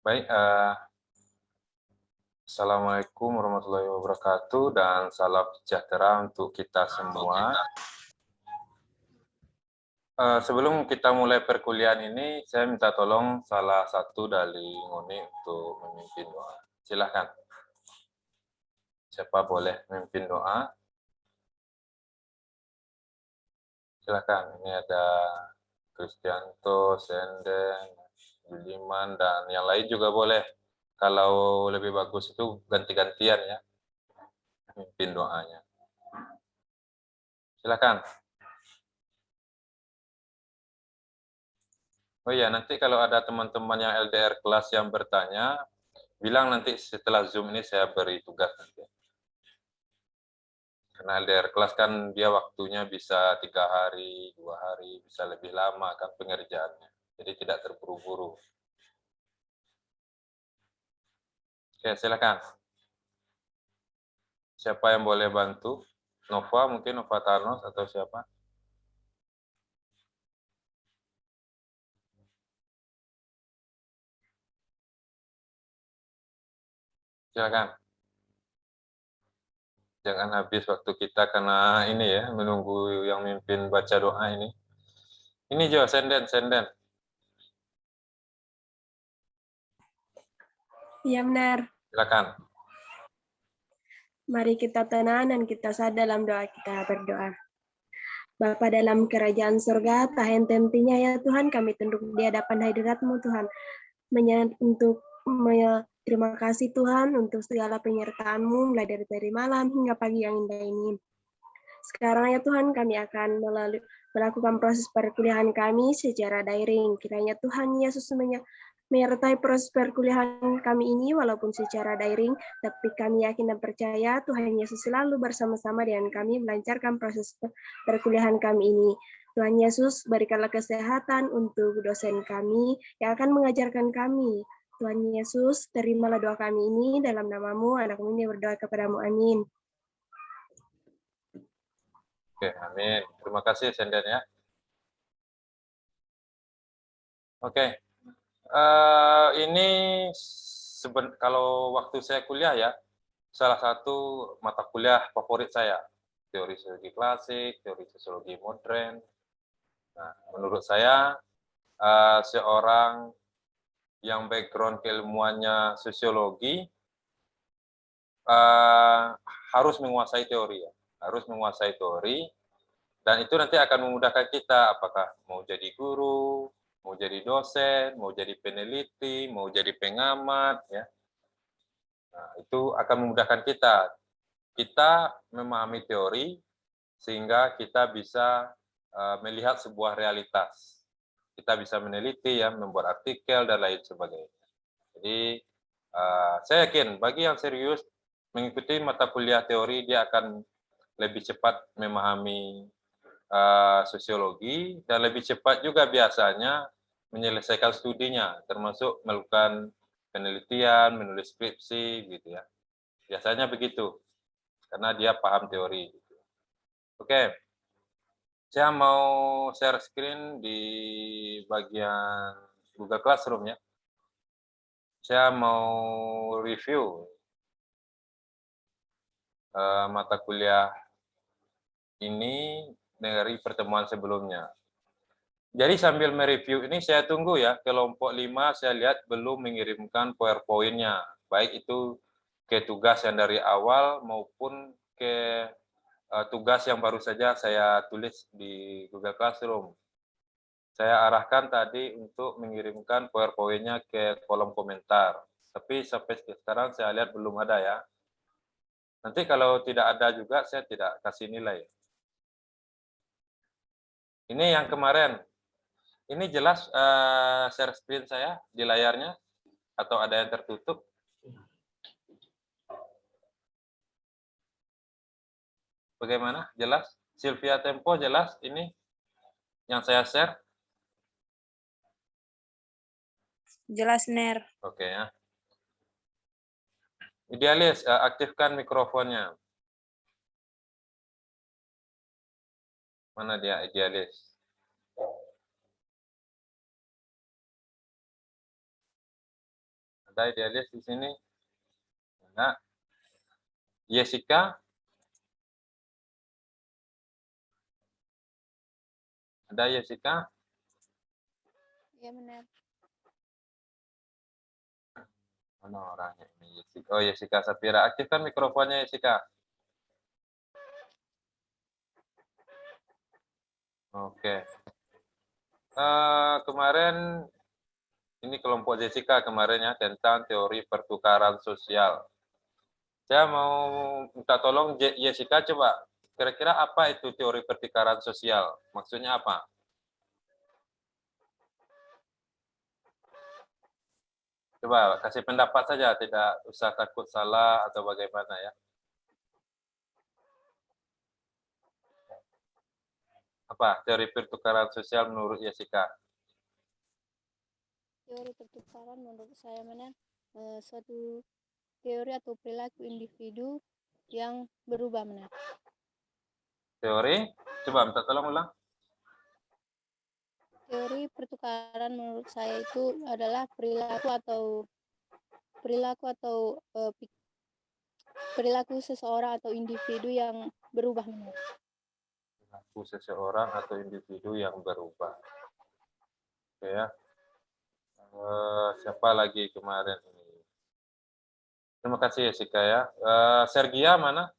Baik, Assalamualaikum warahmatullahi wabarakatuh dan salam sejahtera untuk kita semua. Sebelum kita mulai perkuliahan ini, saya minta tolong salah satu dari Nguni untuk memimpin doa. Silakan. Siapa boleh memimpin doa? Silakan. Ini ada Kristianto, Senden, Budiman, dan yang lain juga boleh. Kalau lebih bagus itu ganti-gantian ya, memimpin doanya. Silakan. Oh iya, nanti kalau ada teman-teman yang LDR kelas yang bertanya, bilang nanti setelah Zoom ini saya beri tugas nanti. Karena LDR kelas kan dia waktunya bisa 3 hari, 2 hari, bisa lebih lama kan pengerjaannya. Jadi tidak terburu-buru. Oke, silakan. Siapa yang boleh bantu? Nova, mungkin Nova Tarnos atau siapa? Silakan. Jangan habis waktu kita karena ini ya, menunggu yang mimpin baca doa ini. Ini Jo, Senden. Ya benar. Silakan. Mari kita tenang dan kita sadar dalam doa kita berdoa. Bapa dalam kerajaan surga, tak henti-hentinya ya Tuhan, kami tunduk di hadapan hadirat-Mu Tuhan. Terima kasih Tuhan untuk segala penyertaan-Mu, mulai dari malam hingga pagi yang indah ini. Sekarang ya Tuhan, kami akan melakukan proses perkuliahan kami secara daring. Kiranya Tuhan Yesus menyertai proses perkuliahan kami ini walaupun secara daring, tapi kami yakin dan percaya Tuhan Yesus selalu bersama-sama dengan kami melancarkan proses perkuliahan kami ini. Tuhan Yesus, berikanlah kesehatan untuk dosen kami yang akan mengajarkan kami. Tuhan Yesus, terimalah doa kami ini dalam nama-Mu, anak-Mu ini berdoa kepadamu, amin. Oke, amin. Terima kasih, Senden ya. Oke, ini kalau waktu saya kuliah ya, salah satu mata kuliah favorit saya, teori sosiologi klasik, teori sosiologi modern. Nah, menurut saya seorang yang background keilmuannya sosiologi harus menguasai teori ya, harus menguasai teori, dan itu nanti akan memudahkan kita apakah mau jadi guru, mau jadi dosen, mau jadi peneliti, mau jadi pengamat ya. Nah, itu akan memudahkan kita. Kita memahami teori sehingga kita bisa melihat sebuah realitas. Kita bisa meneliti ya, membuat artikel dan lain sebagainya. Jadi saya yakin bagi yang serius mengikuti mata kuliah teori dia akan lebih cepat memahami sosiologi dan lebih cepat juga biasanya menyelesaikan studinya, termasuk melakukan penelitian, menulis skripsi gitu ya. Biasanya begitu, karena dia paham teori. Oke, saya mau share screen di bagian Google Classroom ya. Saya mau review mata kuliah ini dari pertemuan sebelumnya. Jadi sambil mereview ini saya tunggu ya, kelompok 5 saya lihat belum mengirimkan PowerPoint-nya, baik itu ke tugas yang dari awal maupun ke tugas yang baru saja saya tulis di Google Classroom. Saya arahkan tadi untuk mengirimkan PowerPoint-nya ke kolom komentar, tapi sampai sekarang saya lihat belum ada ya. Nanti kalau tidak ada juga saya tidak kasih nilai. Ini yang kemarin. Ini jelas share screen saya di layarnya atau ada yang tertutup? Bagaimana? Jelas? Sylvia Tempo jelas ini yang saya share? Jelas, Ner. Oke ya. Idealis, aktifkan mikrofonnya. Mana dia idealis? Ada idealis di sini? Nah, Jessica? Ada Jessica? Iya benar. Mana orangnya ini? Jessica. Oh, Jessica Sapira. Aktifkan mikrofonnya, Jessica. Oke. Kemarin ini kelompok Jessica kemarin ya tentang teori pertukaran sosial. Saya mau minta tolong Jessica coba. Kira-kira apa itu teori pertukaran sosial? Maksudnya apa? Coba kasih pendapat saja, tidak usah takut salah atau bagaimana ya. Apa teori pertukaran sosial menurut Jessica? Teori pertukaran menurut saya suatu teori atau perilaku individu yang berubah benar. Teori? Coba minta tolong ulang. Teori pertukaran menurut saya itu adalah perilaku seseorang atau individu yang berubah benar. Perilaku seseorang atau individu yang berubah. Oke ya. Siapa lagi kemarin ini? Terima kasih Jessica ya. Sergia mana?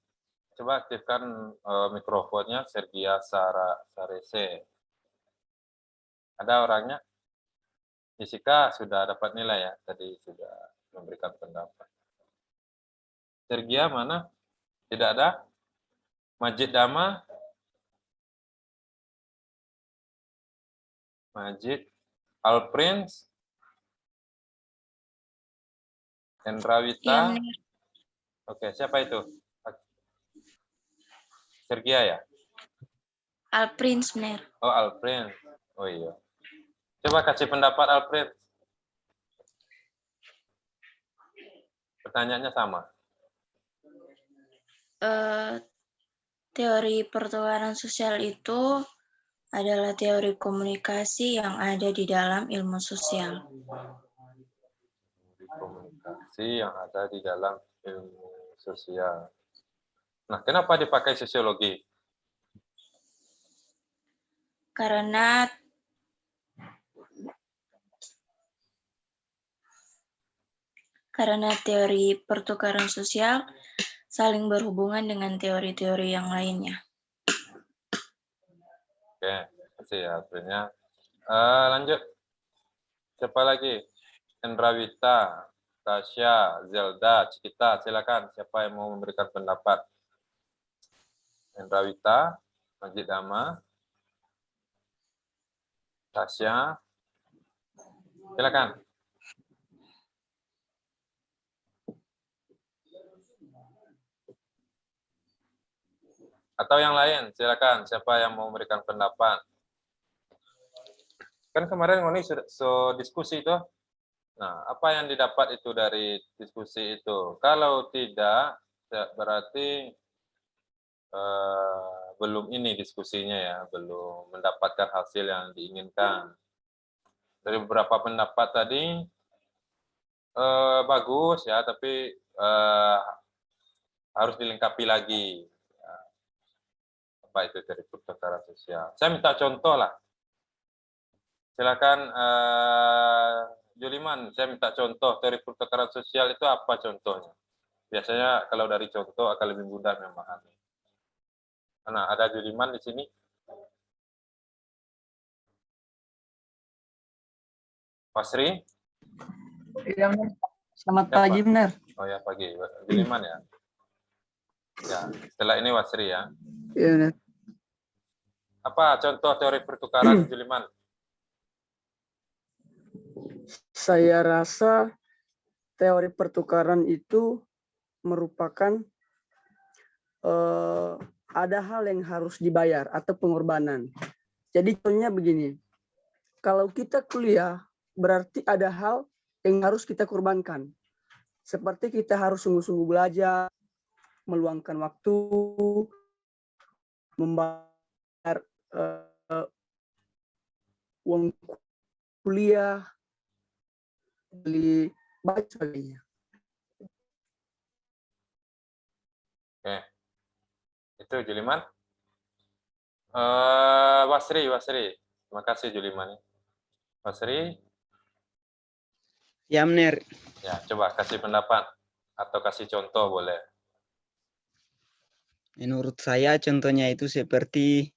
Coba aktifkan mikrofonnya, Sergia Sarese. Ada orangnya? Jessica sudah dapat nilai ya, tadi sudah memberikan pendapat. Sergia mana? Tidak ada? Majid Dama? Majid? Alprince? Hendrawita? Iya benar. Oke, siapa itu? Sergia ya? Alprince benar. Oh, Alprince. Oh iya. Coba kasih pendapat Alfred. Pertanyaannya sama. Teori pertukaran sosial itu adalah teori komunikasi yang ada di dalam ilmu sosial. Teori komunikasi yang ada di dalam ilmu sosial. Nah, kenapa dipakai sosiologi? Karena teori pertukaran sosial saling berhubungan dengan teori-teori yang lainnya. Oke, kasih ya Alfrednya. Lanjut. Siapa lagi? Hendrawita, Tasya, Zelda, Cikita, silakan. Siapa yang mau memberikan pendapat? Hendrawita, Majid Dama, Tasya, silakan. Atau yang lain, silakan. Siapa yang mau memberikan pendapat? Kan kemarin Ngoni sudah diskusi itu. Nah, apa yang didapat itu dari diskusi itu? Kalau tidak, berarti belum ini diskusinya ya, belum mendapatkan hasil yang diinginkan. Dari beberapa pendapat tadi bagus ya, tapi harus dilengkapi lagi. Apa itu dari pertukaran sosial? Saya minta contoh lah. Silakan Juliman, saya minta contoh dari pertukaran sosial itu apa contohnya? Biasanya kalau dari contoh akan lebih mudah memahami. Nah, ada Juliman di sini. Pasri? Iya, selamat pagi, benar. Oh ya, pagi. Juliman ya? Ya, setelah ini Wasri ya. Iya, benar. Apa contoh teori pertukaran Juliman? Saya rasa teori pertukaran itu merupakan ada hal yang harus dibayar atau pengorbanan. Jadi contohnya begini, kalau kita kuliah berarti ada hal yang harus kita korbankan. Seperti kita harus sungguh-sungguh belajar, meluangkan waktu, membayar uang kuliah, beli baik sebagainya. Oke. Itu Juliman. Wasri. Terima kasih Juliman. Wasri, Ya, Mner. ya coba kasih pendapat atau kasih contoh boleh. Menurut saya contohnya itu seperti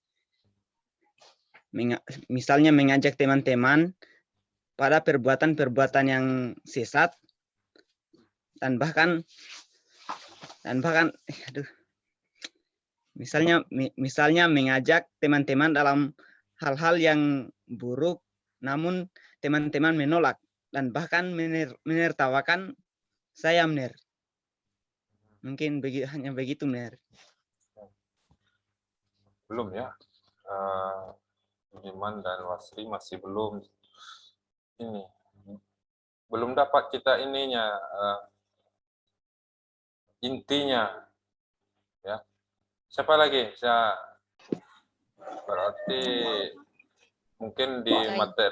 misalnya mengajak teman-teman pada perbuatan-perbuatan yang sesat dan bahkan aduh, misalnya mengajak teman-teman dalam hal-hal yang buruk, namun teman-teman menolak dan bahkan menertawakan saya, Mner. Mungkin hanya begitu, Mner. Belum ya. Juliman dan Wasri masih belum ini. Belum dapat kita ininya intinya. Ya. Siapa lagi? Berarti mungkin di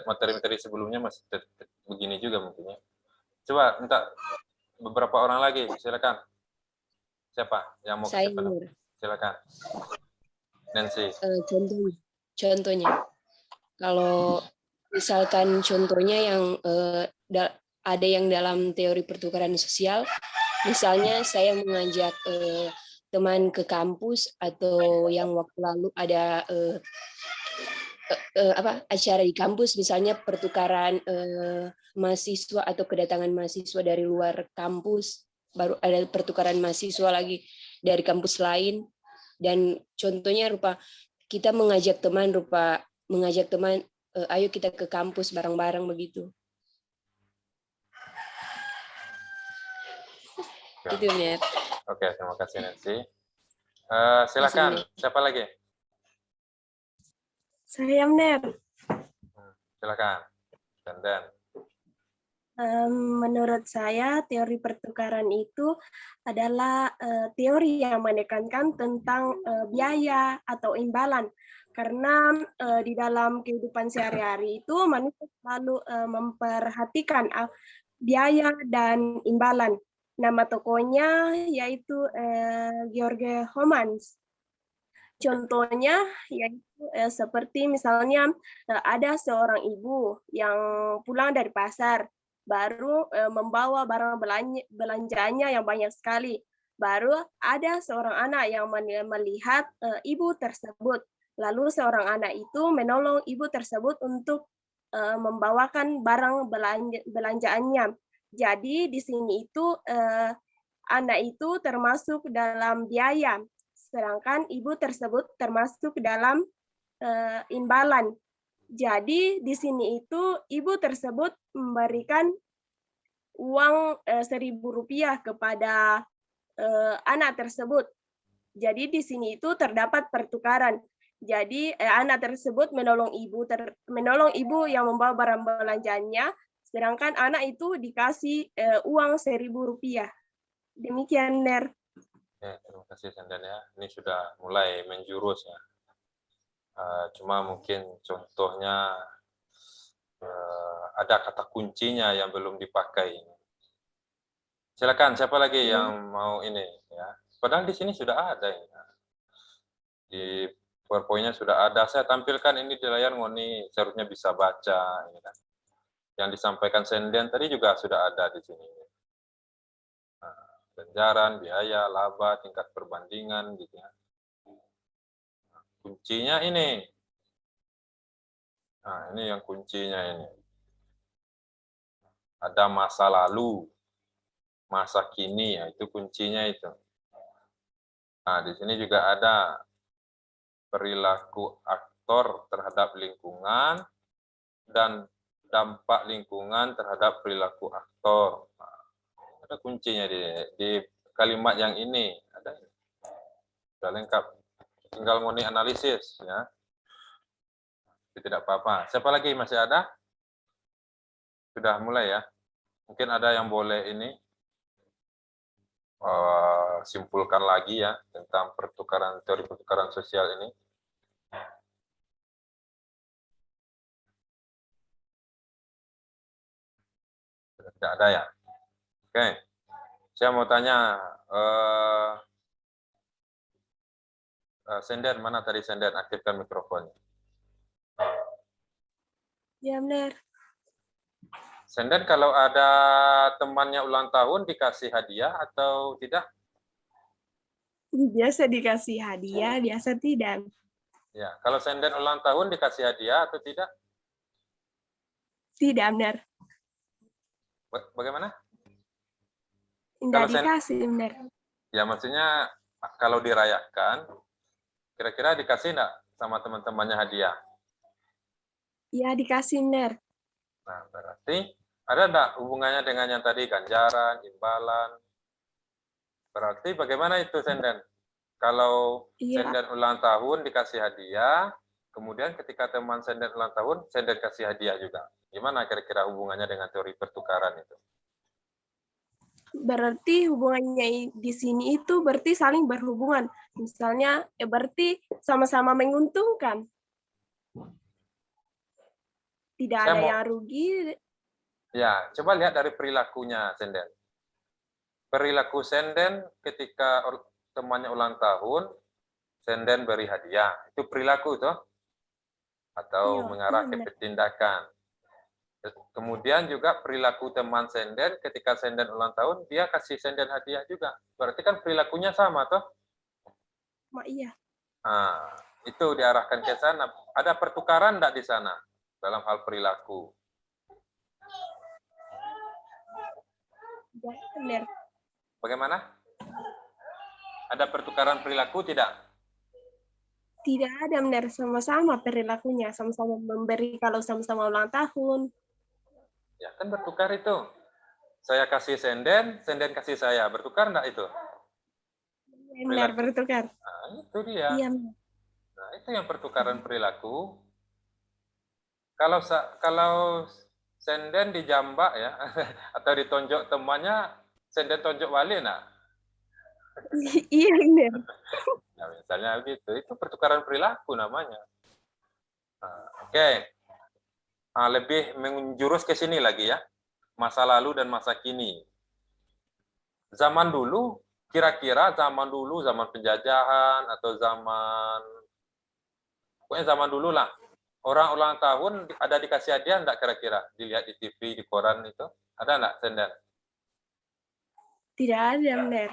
materi-materi sebelumnya masih begini juga mungkin ya. Coba minta beberapa orang lagi, silakan. Siapa yang mau Saya, kasih pendapat? Silakan. Nancy. Contohnya, kalau misalkan contohnya yang ada yang dalam teori pertukaran sosial, misalnya saya mengajak teman ke kampus atau yang waktu lalu ada acara di kampus, misalnya pertukaran mahasiswa atau kedatangan mahasiswa dari luar kampus, baru ada pertukaran mahasiswa lagi dari kampus lain, dan contohnya rupa kita mengajak teman ayo kita ke kampus bareng-bareng begitu. Ya. Itu Net. Oke, terima kasih Nancy. Silakan, siapa lagi? Saya Mner. Silakan. Dan. Menurut saya teori pertukaran itu adalah teori yang menekankan tentang biaya atau imbalan. Karena di dalam kehidupan sehari-hari itu manusia selalu memperhatikan biaya dan imbalan. Nama tokonya yaitu George Homans. Contohnya yaitu seperti misalnya ada seorang ibu yang pulang dari pasar, baru membawa barang belanjanya yang banyak sekali. Baru ada seorang anak yang melihat ibu tersebut. Lalu seorang anak itu menolong ibu tersebut untuk membawakan barang belanjaannya. Jadi di sini itu anak itu termasuk dalam biaya, sedangkan ibu tersebut termasuk dalam imbalan. Jadi di sini itu ibu tersebut memberikan uang Rp1.000 kepada anak tersebut. Jadi di sini itu terdapat pertukaran. Jadi anak tersebut menolong ibu yang membawa barang belanjanya, sedangkan anak itu dikasih uang Rp1.000. Demikian, Ner. Ya, terima kasih Sandan ya. Ini sudah mulai menjurus ya. Cuma mungkin contohnya ada kata kuncinya yang belum dipakai. Silakan, siapa lagi yang mau ini ya? Padahal di sini sudah ada ya. Di PowerPoint-nya sudah ada. Saya tampilkan ini di layar, Ngoni seharusnya bisa baca ini kan. Yang disampaikan Senden tadi juga sudah ada di sini. Ganjaran, biaya, laba, tingkat perbandingan gitu ya. Kuncinya ini. Nah, ini yang kuncinya ini. Ada masa lalu, masa kini, ya, itu kuncinya itu. Nah, di sini juga ada perilaku aktor terhadap lingkungan dan dampak lingkungan terhadap perilaku aktor. Nah, ada kuncinya di kalimat yang ini. Ada. Sudah lengkap. Tinggal murni analisis ya. Tidak apa-apa. Siapa lagi masih ada? Sudah mulai ya. Mungkin ada yang boleh ini simpulkan lagi ya tentang teori pertukaran sosial ini. Tidak ada ya. Oke, saya mau tanya, Senden, mana tadi Senden? Aktifkan mikrofonnya. Ya, benar. Senden, kalau ada temannya ulang tahun dikasih hadiah atau tidak? Biasa dikasih hadiah, biasa tidak. Ya, kalau Senden ulang tahun dikasih hadiah atau tidak? Tidak, benar. Bagaimana? Tidak Kalau dikasih, benar. Ya, maksudnya kalau dirayakan, kira-kira dikasih enggak sama teman-temannya hadiah? Ya, dikasih, benar. Nah, berarti ada enggak hubungannya dengan yang tadi, ganjaran, imbalan? Berarti bagaimana itu, Senden? Kalau Iya, Senden ulang tahun dikasih hadiah, kemudian ketika teman Senden ulang tahun, Senden kasih hadiah juga. Gimana kira-kira hubungannya dengan teori pertukaran itu? berarti hubungannya di sini itu berarti saling berhubungan. Misalnya, berarti sama-sama menguntungkan. Tidak Saya ada mau- yang rugi. Ya, coba lihat dari perilakunya Senden. Perilaku Senden ketika temannya ulang tahun, Senden beri hadiah. Itu perilaku toh? Atau Iya, mengarah iya, ke benar. tindakan. Kemudian juga perilaku teman Senden ketika Senden ulang tahun, dia kasih Senden hadiah juga. Berarti kan perilakunya sama toh? Iya. Nah, itu diarahkan ke sana. Ada pertukaran enggak di sana dalam hal perilaku? Ya, benar. Bagaimana? Ada pertukaran perilaku tidak? Tidak ada, benar. Sama-sama perilakunya. Sama-sama memberi kalau sama-sama ulang tahun. Ya, kan bertukar itu. Saya kasih Senden, Senden kasih saya. Bertukar enggak itu? Benar, Perilaku. bertukar. Nah, itu dia. Iya, benar. Nah, itu yang pertukaran perilaku. Kalau Senden dijambak ya, atau ditonjok temannya, Senden tonjok balik nah. Iya, benar. Nah, misalnya begitu, itu pertukaran perilaku namanya. Nah, oke. Nah, lebih menjurus ke sini lagi ya, masa lalu dan masa kini. Zaman dulu, kira-kira zaman dulu, zaman penjajahan atau pokoknya zaman dulu lah. Orang ulang tahun ada dikasih hadiah enggak kira-kira? Dilihat di TV, di koran itu. Ada enggak, Senden? Tidak ada, benar.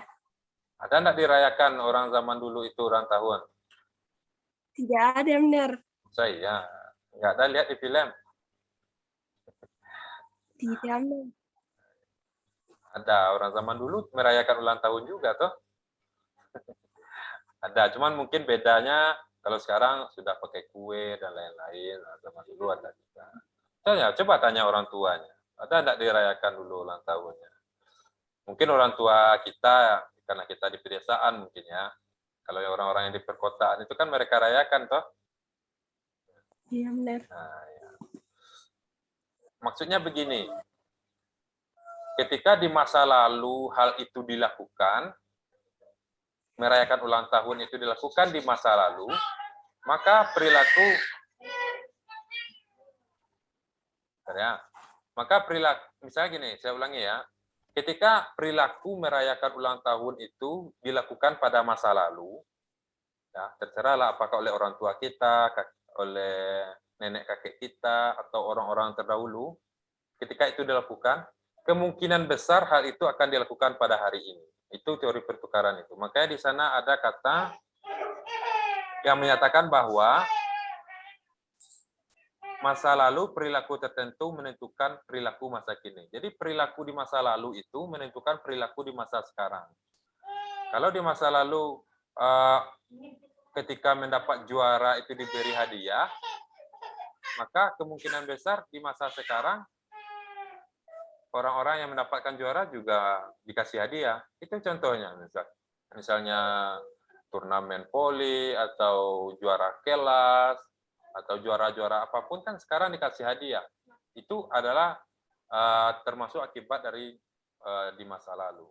Ada enggak dirayakan orang zaman dulu itu ulang tahun? Tidak ada, benar. Saya enggak ada lihat di film. Tidak, benar. Ada orang zaman dulu merayakan ulang tahun juga toh. Ada, cuman mungkin bedanya kalau sekarang sudah pakai kue dan lain-lain. Nah, zaman dulu ada juga. Coba tanya orang tuanya. Ada enggak dirayakan dulu ulang tahunnya? Mungkin orang tua kita, karena kita di pedesaan mungkin ya. Kalau orang-orang yang di perkotaan itu kan mereka rayakan toh. Iya, benar. Nah, ya. Maksudnya begini, ketika di masa lalu hal itu dilakukan, merayakan ulang tahun itu dilakukan di masa lalu, maka perilaku misalnya gini, saya ulangi ya, ketika perilaku merayakan ulang tahun itu dilakukan pada masa lalu, ya, terserahlah apakah oleh orang tua kita, oleh nenek kakek kita, atau orang-orang terdahulu, ketika itu dilakukan, kemungkinan besar hal itu akan dilakukan pada hari ini. Itu teori pertukaran itu. Makanya di sana ada kata yang menyatakan bahwa masa lalu perilaku tertentu menentukan perilaku masa kini. Jadi perilaku di masa lalu itu menentukan perilaku di masa sekarang. Kalau di masa lalu ketika mendapat juara itu diberi hadiah, maka kemungkinan besar di masa sekarang orang-orang yang mendapatkan juara juga dikasih hadiah. Itu contohnya, misalnya turnamen voli atau juara kelas atau juara-juara apapun kan sekarang dikasih hadiah. Itu adalah termasuk akibat dari di masa lalu.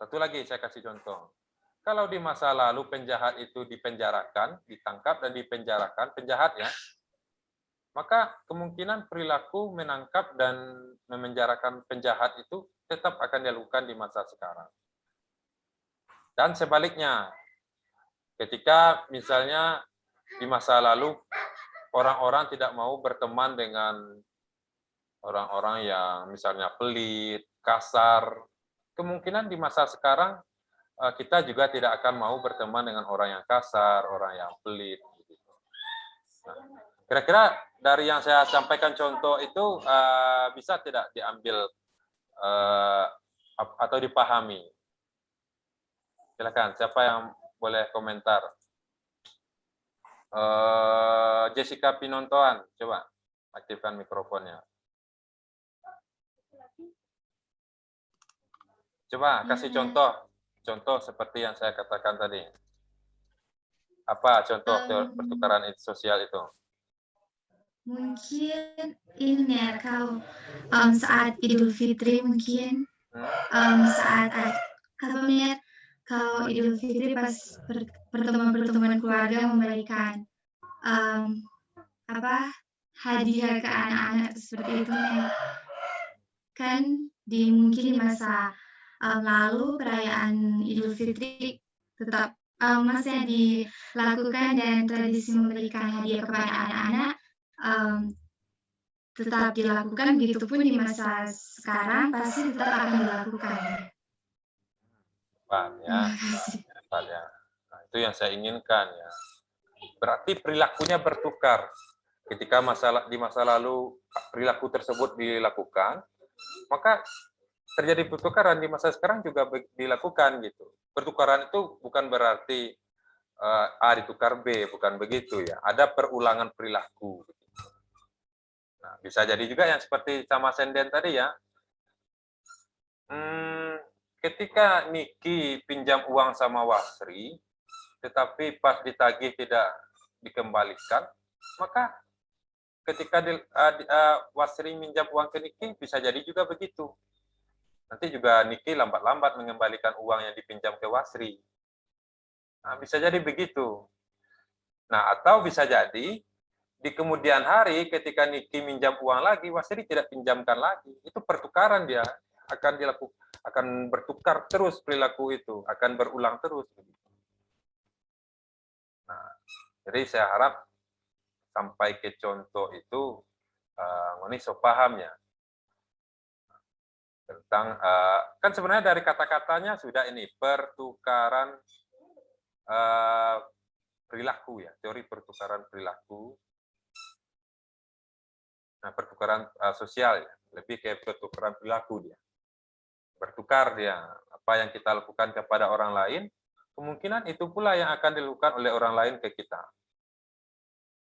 Satu lagi saya kasih contoh. Kalau di masa lalu penjahat itu dipenjarakan, ditangkap dan dipenjarakan, penjahatnya, maka kemungkinan perilaku menangkap dan memenjarakan penjahat itu tetap akan dilakukan di masa sekarang. Dan sebaliknya, ketika misalnya di masa lalu orang-orang tidak mau berteman dengan orang-orang yang misalnya pelit, kasar, kemungkinan di masa sekarang kita juga tidak akan mau berteman dengan orang yang kasar, orang yang pelit. Nah, kira-kira dari yang saya sampaikan contoh itu bisa tidak diambil atau dipahami? Silakan, siapa yang boleh komentar? Jessica Pinontoan, coba aktifkan mikrofonnya. Coba kasih contoh seperti yang saya katakan tadi. Apa contoh pertukaran sosial itu? Mungkin ini ya, kalau saat Idul Fitri mungkin saat kalau Idul Fitri pas pertemuan keluarga memberikan hadiah ke anak-anak seperti itu kan mungkin di masa lalu perayaan Idul Fitri tetap masih dilakukan dan tradisi memberikan hadiah kepada anak-anak tetap dilakukan, begitupun di masa sekarang pasti tetap akan dilakukan. Paham ya? Paham ya. Nah, itu yang saya inginkan ya. Berarti perilakunya bertukar. Ketika di masa lalu perilaku tersebut dilakukan, maka terjadi pertukaran di masa sekarang juga dilakukan gitu. Pertukaran itu bukan berarti A ditukar B, bukan begitu ya. Ada perulangan perilaku. Nah, bisa jadi juga yang seperti sama Senden tadi ya. Ketika Niki pinjam uang sama Wasri, tetapi pas ditagih tidak dikembalikan, maka ketika Wasri minjam uang ke Niki, bisa jadi juga begitu. Nanti juga Niki lambat-lambat mengembalikan uang yang dipinjam ke Wasri. Nah, bisa jadi begitu. Nah, atau bisa jadi di kemudian hari ketika Niki minjam uang lagi, Wasri tidak pinjamkan lagi. Itu pertukaran dia akan bertukar terus perilaku itu, akan berulang terus. Nah, jadi saya harap sampai ke contoh itu Ngoni so paham ya tentang kan sebenarnya dari kata-katanya sudah ini pertukaran perilaku ya, teori pertukaran perilaku. Nah, pertukaran sosial ya, lebih kayak pertukaran perilaku dia. Bertukar dia, apa yang kita lakukan kepada orang lain, kemungkinan itu pula yang akan dilakukan oleh orang lain ke kita.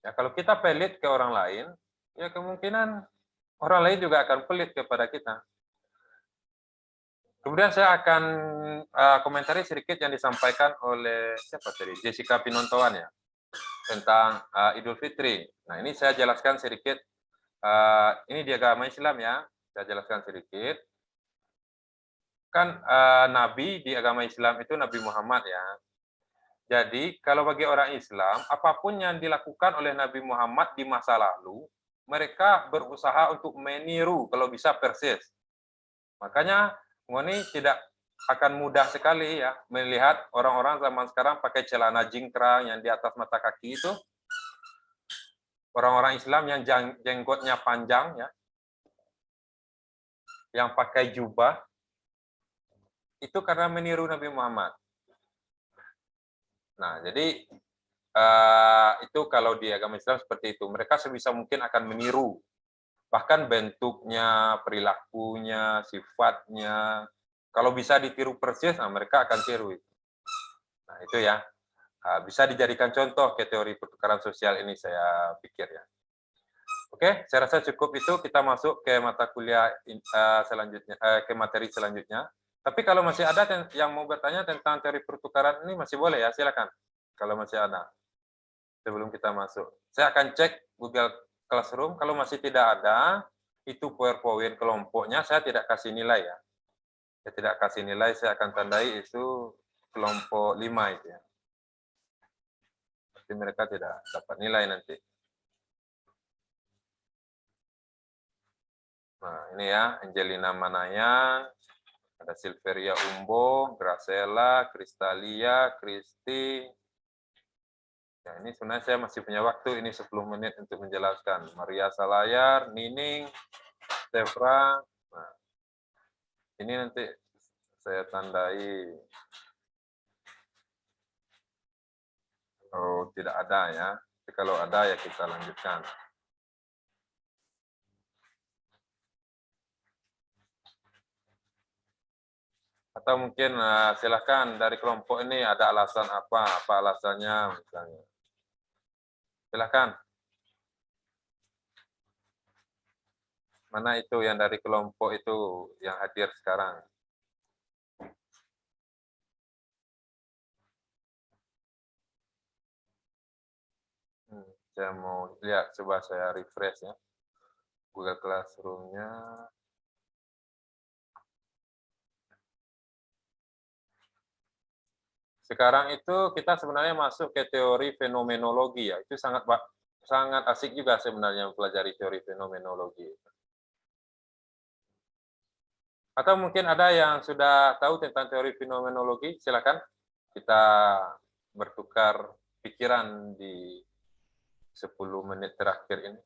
Ya, kalau kita pelit ke orang lain, ya kemungkinan orang lain juga akan pelit kepada kita. Kemudian saya akan komentari sedikit yang disampaikan oleh siapa tadi, Jessica Pinontoan ya, tentang Idul Fitri. Nah, ini saya jelaskan sedikit. Ini di agama Islam ya, saya jelaskan sedikit. Kan Nabi di agama Islam itu Nabi Muhammad ya. Jadi kalau bagi orang Islam, apapun yang dilakukan oleh Nabi Muhammad di masa lalu, mereka berusaha untuk meniru kalau bisa persis. Makanya Ngoni tidak akan mudah sekali ya melihat orang-orang zaman sekarang pakai celana jingkrang yang di atas mata kaki itu. Orang-orang Islam yang jenggotnya panjang ya, yang pakai jubah, itu karena meniru Nabi Muhammad. Nah, jadi itu kalau di agama Islam seperti itu. Mereka sebisa mungkin akan meniru. Bahkan bentuknya, perilakunya, sifatnya. Kalau bisa ditiru persis, nah mereka akan tiru itu. Nah, itu ya. Bisa dijadikan contoh ke teori pertukaran sosial ini, saya pikir ya. Oke, saya rasa cukup itu. Kita masuk ke mata kuliah selanjutnya, ke materi selanjutnya. Tapi kalau masih ada yang mau bertanya tentang teori pertukaran ini, masih boleh ya, silakan. Kalau masih ada. Sebelum kita masuk. Saya akan cek Google Classroom. Kalau masih tidak ada, itu PowerPoint kelompoknya, saya tidak kasih nilai ya. Saya tidak kasih nilai, saya akan tandai itu kelompok 5 itu ya. Berarti mereka tidak dapat nilai nanti. Nah, ini ya, Angelina Manayan, ada Silveria Umbo, Graciela, Kristalia, Kristi. Ya, ini sebenarnya saya masih punya waktu, ini 10 menit untuk menjelaskan. Maria Salayar, Nining, Stefra. Nah, ini nanti saya tandai. Oh, tidak ada ya. Tapi kalau ada ya kita lanjutkan. Atau mungkin silakan dari kelompok ini ada alasan apa alasannya misalnya. Silakan. Mana itu yang dari kelompok itu yang hadir sekarang? Saya mau lihat, coba saya refresh ya. Google Classroom-nya. Sekarang itu kita sebenarnya masuk ke teori fenomenologi ya. Itu sangat asik juga sebenarnya mempelajari teori fenomenologi. Atau mungkin ada yang sudah tahu tentang teori fenomenologi, silakan kita bertukar pikiran di 10 menit terakhir ini.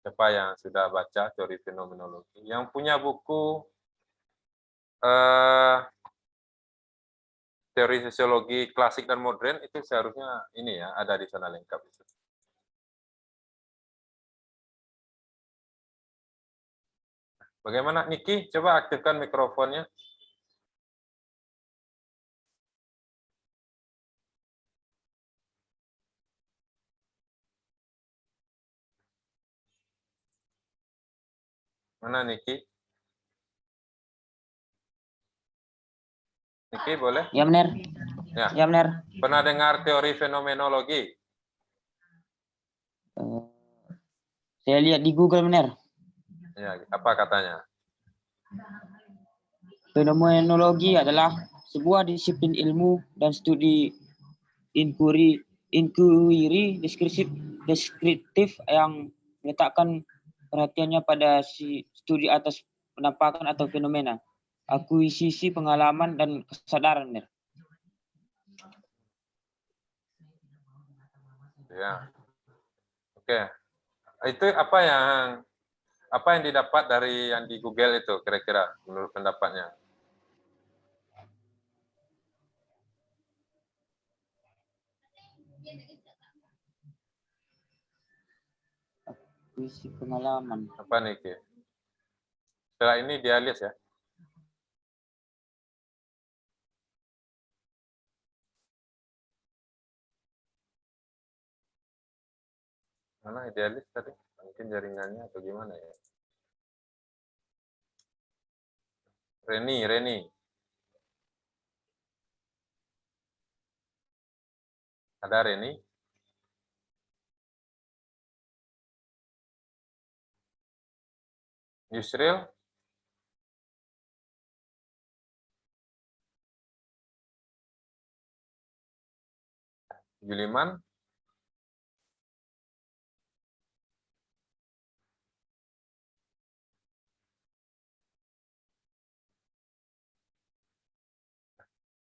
Siapa yang sudah baca teori fenomenologi? Yang punya buku teori sosiologi klasik dan modern itu seharusnya ini ya, ada di sana lengkap itu. Bagaimana Niki? Coba aktifkan mikrofonnya. Mana Niki? Niki boleh? Ya benar. Ya. Ya benar. Pernah dengar teori fenomenologi? Saya lihat di Google benar. Ya, apa katanya? Fenomenologi adalah sebuah disiplin ilmu dan studi inquiry deskriptif yang meletakkan perhatiannya pada studi atas penampakan atau fenomena, akuisisi pengalaman dan kesadaran. Ya. Oke. Itu apa yang didapat dari yang di Google itu kira-kira menurut pendapatnya? Akuisisi pengalaman. Apa nih, Ki? Setelah ini dialis ya. Mana idealis tadi? Mungkin jaringannya atau gimana ya? Reni. Ada Reni? Yusril? Juliman?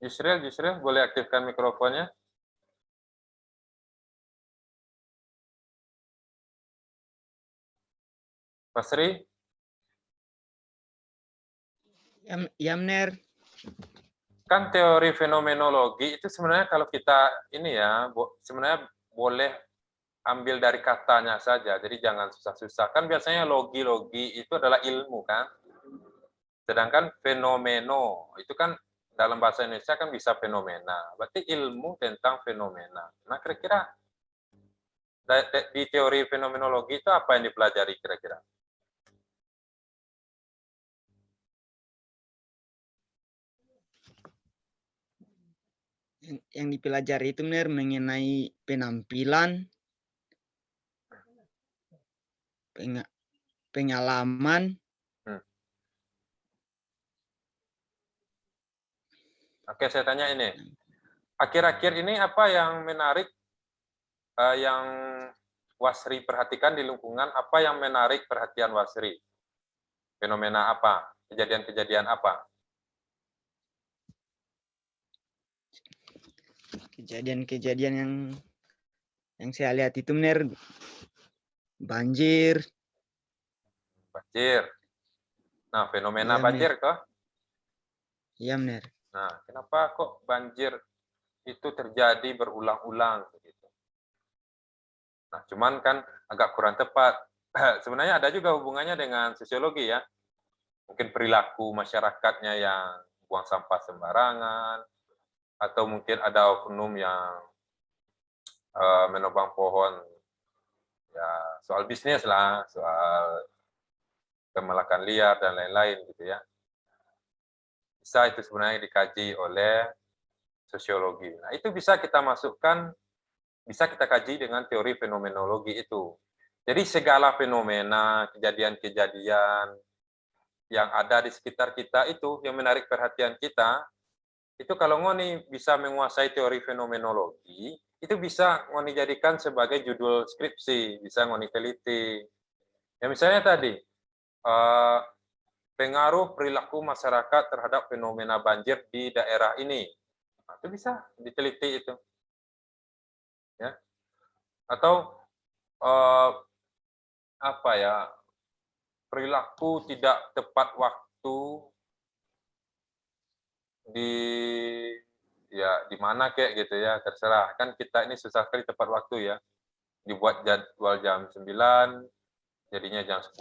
Yusril, boleh aktifkan mikrofonnya? Pasri? Yamner. Kan teori fenomenologi itu sebenarnya kalau kita ini ya, sebenarnya boleh ambil dari katanya saja, jadi jangan susah-susah. Kan biasanya logi itu adalah ilmu kan. Sedangkan fenomeno itu kan dalam bahasa Indonesia kan bisa fenomena. Berarti ilmu tentang fenomena. Nah, kira-kira di teori fenomenologi itu apa yang dipelajari kira-kira? Yang dipelajari itu benar mengenai penampilan, pengalaman. Oke, saya tanya ini. Akhir-akhir ini apa yang menarik yang Wasri perhatikan di lingkungan, apa yang menarik perhatian Wasri? Fenomena apa? Kejadian-kejadian apa? Kejadian-kejadian yang saya lihat itu benar banjir. Banjir. Nah, fenomena Iya, banjir kah? Iya, benar. Nah, kenapa kok banjir itu terjadi berulang-ulang begitu? Nah, cuman kan agak kurang tepat. Sebenarnya ada juga hubungannya dengan sosiologi ya. Mungkin perilaku masyarakatnya yang buang sampah sembarangan, atau mungkin ada oknum yang menebang pohon, ya soal bisnis lah, soal pemelakan liar dan lain-lain gitu ya. Bisa itu sebenarnya dikaji oleh sosiologi. Nah, itu bisa kita masukkan, bisa kita kaji dengan teori fenomenologi itu. Jadi segala fenomena, kejadian-kejadian yang ada di sekitar kita itu yang menarik perhatian kita, itu kalau Ngoni bisa menguasai teori fenomenologi, itu bisa Ngoni jadikan sebagai judul skripsi, bisa Ngoni teliti. Ya misalnya tadi, pengaruh perilaku masyarakat terhadap fenomena banjir di daerah ini. Nah, itu bisa diteliti itu. Ya. Atau apa ya, perilaku tidak tepat waktu di mana kayak gitu ya, terserah. Kan kita ini susah sekali tepat waktu ya. Dibuat jadwal jam 9, jadinya jam 10.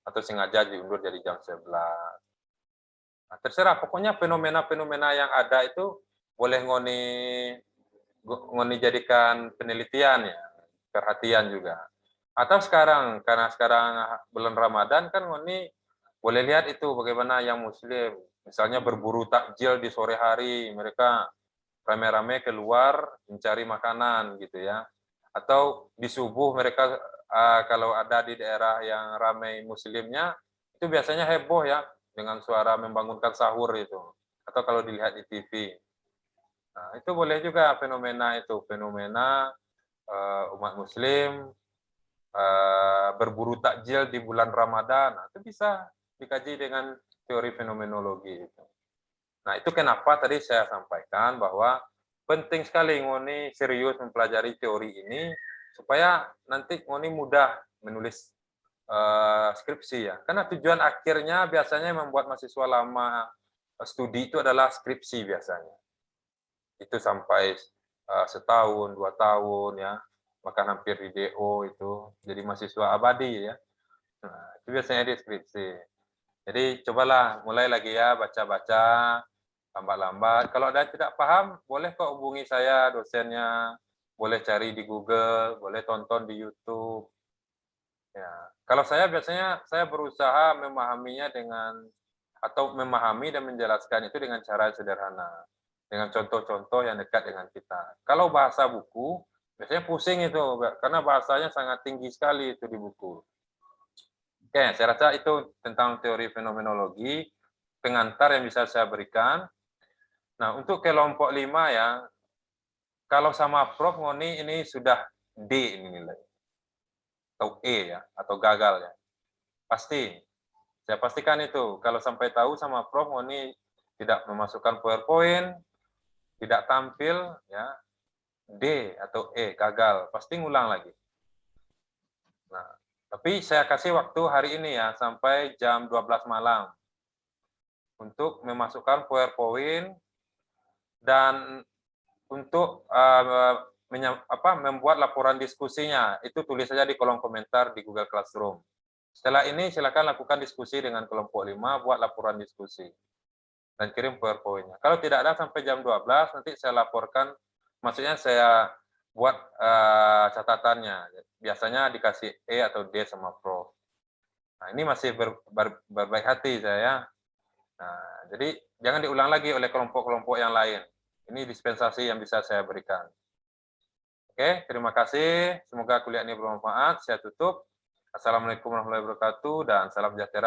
Atau sengaja diundur jadi jam 11. Nah, terserah, pokoknya fenomena-fenomena yang ada itu boleh ngoni jadikan penelitian ya, perhatian juga. Atau sekarang, karena sekarang bulan Ramadan kan ngoni boleh lihat itu bagaimana yang Muslim, misalnya berburu takjil di sore hari, mereka rame-rame keluar mencari makanan gitu ya. Atau di subuh mereka kalau ada di daerah yang ramai Muslimnya, itu biasanya heboh ya, dengan suara membangunkan sahur itu. Atau kalau dilihat di TV. Nah, itu boleh juga fenomena itu, fenomena umat Muslim berburu takjil di bulan Ramadan. Nah, itu bisa dikaji dengan teori fenomenologi itu. Nah, itu kenapa tadi saya sampaikan bahwa penting sekali Ngoni serius mempelajari teori ini supaya nanti Ngoni mudah menulis skripsi ya. Karena tujuan akhirnya biasanya membuat mahasiswa lama studi itu adalah skripsi biasanya. Itu sampai setahun, 2 tahun ya, bahkan hampir di DO itu jadi mahasiswa abadi ya. Nah, itu biasanya di skripsi. Jadi cobalah mulai lagi ya baca-baca lambat-lambat. Kalau ada yang tidak paham, boleh kok hubungi saya dosennya, boleh cari di Google, boleh tonton di YouTube. Ya, kalau saya biasanya saya berusaha memahaminya atau memahami dan menjelaskan itu dengan cara sederhana, dengan contoh-contoh yang dekat dengan kita. Kalau bahasa buku, biasanya pusing itu, karena bahasanya sangat tinggi sekali itu di buku. Oke, saya rasa itu tentang teori fenomenologi, pengantar yang bisa saya berikan. Nah, untuk kelompok 5 ya, kalau sama Prof Ngoni ini sudah D ini nilai. Atau E ya, atau gagal ya. Pasti. Saya pastikan itu. Kalau sampai tahu sama Prof Ngoni tidak memasukkan PowerPoint, tidak tampil ya, D atau E, gagal. Pasti ngulang lagi. Nah, tapi saya kasih waktu hari ini ya, sampai jam 12 malam. Untuk memasukkan PowerPoint dan untuk membuat laporan diskusinya, itu tulis saja di kolom komentar di Google Classroom. Setelah ini silakan lakukan diskusi dengan kelompok 5, buat laporan diskusi dan kirim PowerPoint-nya. Kalau tidak ada sampai jam 12, nanti saya laporkan, maksudnya saya buat catatannya. Biasanya dikasih E atau D sama Prof. Nah, ini masih berbaik hati saya. Nah, jadi jangan diulang lagi oleh kelompok-kelompok yang lain. Ini dispensasi yang bisa saya berikan. Oke, terima kasih. Semoga kuliah ini bermanfaat. Saya tutup. Assalamualaikum warahmatullahi wabarakatuh dan salam sejahtera.